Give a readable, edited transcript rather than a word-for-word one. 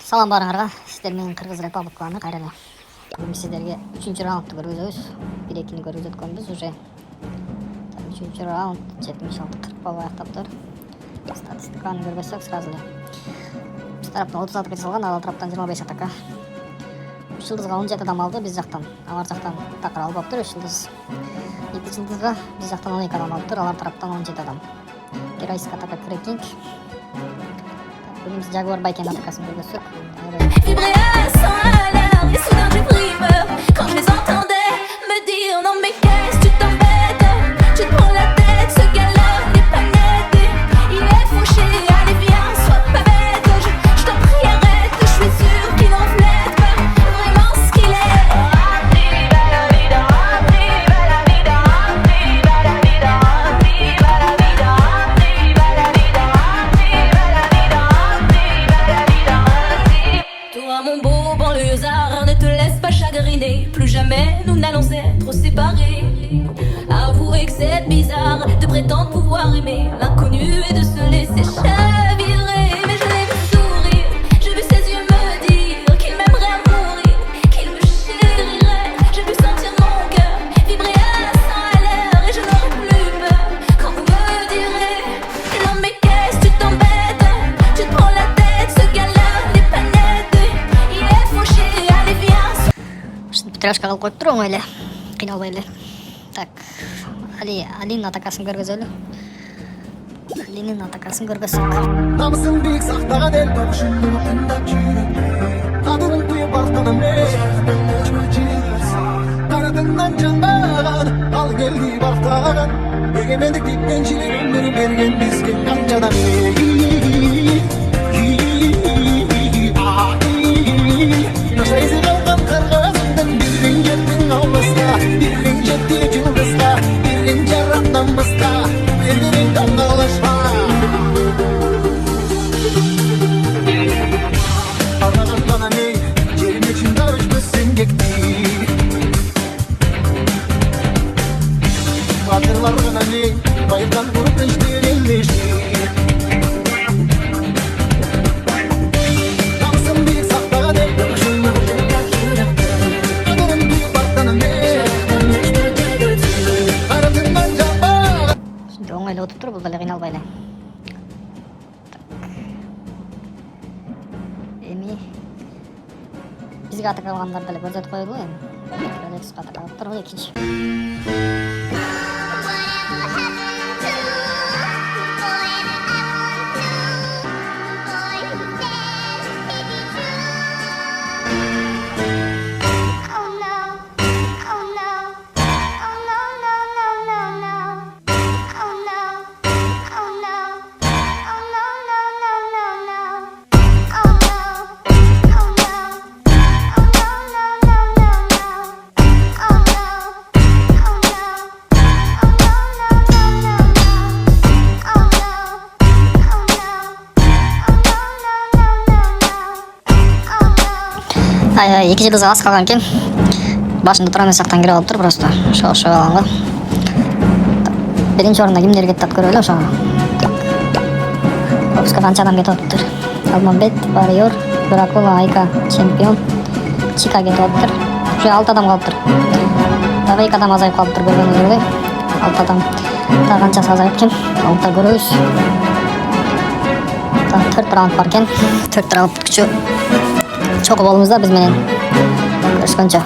Салам барыңарга, сиздер менен Кыргыз Республиканы кайраны. Бүгүн сиздерге 3-чү раундты көргөзөбүз. 1-2-ни көргөзөткөнбүз уже. 3-чү раунд 76-40 болуп аяктаптыр. Статистиканы көргөзсөк сразу эле. Биз тараптан 30 атака жасалган, ал тараптан 25 атака. 3 жылдызга 17 адам алды биз жактан. Алар жактан такыр алып алыптыр 3 жылдыз. 2 жылдызга биз жактан 12 адам алыптыр, алар тараптан 17 адам. Геройский атака крекинг. Бүгін біз Jaguar Байкен атакасын көргөзсөк. Vibrer à 100 à l'heure, et soudain j'ai pris peur quand je les entendais me dire non mais qu'est-ce que tu t'embêtes, tu te prends la tête, ce gars-là n'est pas net, il est fauché, allez viens, sois pas bête, je t'en prie arrête, je suis sûre qu'il reflète pas vraiment ce qu'il est. Toi mon beau banlieusard, ne te laisse pas chagriner, plus jamais nous n'allons être séparés. Avouez que c'est bizarre de prétendre pouvoir aimer l'inconnu et de se laisser chavirer. Mais je l'ai vu sourire, j'ai vu ses yeux me dire qu'il m'aimerait mourir, qu'il me chérirait. J'ai pu sentir mon cœur vibrer à 100 à l'heure et je n'aurai plus peur quand vous me direz non mais qu'est-ce que tu t'embêtes, tu te prends la tête, ce gars-là n'est pas net, il est fauché, allez viens. Петрашка калып коюптур оңой эле, кыйналбай эле. Так, Алинин атакасын көргөзөлү. Алинин атакасын көргөзсөк. Намысын бийик сактаган эл башымды тыңдап жүрөт. Кадырын туюп артынан Карадыңдан жанбаган, ал келди бактаган. Эгемендик типтен жилегин берген бизге канчадан Nasıl kalkan kargasından birin geldin avlusta, birin jetti cıldızda, birin jarratlanmızda, birin kangalaşma. Ağlanan bana ne, yerine için karışmışsın gekti. Batırlar bana ne, bayıktan vurup eşlerin leşti. Оңой эле отуруптур, бул деле кыйналбай эле. Эми бизге атака алгандар деле көрсөтүп коелу эми. Релекске атака алып турбу экинчи. Эки жылдызга аз калган экен. Башында турган сактан кирип алыптыр просто. Ошо алганга. Биринчи орунда кимдер кетти деп көрөлү ошого. Бокска канча адам кетип атыптыр. Алмамбет, Warrior, Дракула, Айка, Чемпион, Чика кетип атыптыр. Уже 6 адам калыптыр. Дагы 2 адам азайып калыптыр көргөнүңүздөй. 6 адам. Дагы канчасы азайып экен. Алта көрөбүз. 4 раунд бар экен. 4 раунд күчү. Чогуу болуңуздар биз менен. Görüşкөнчө.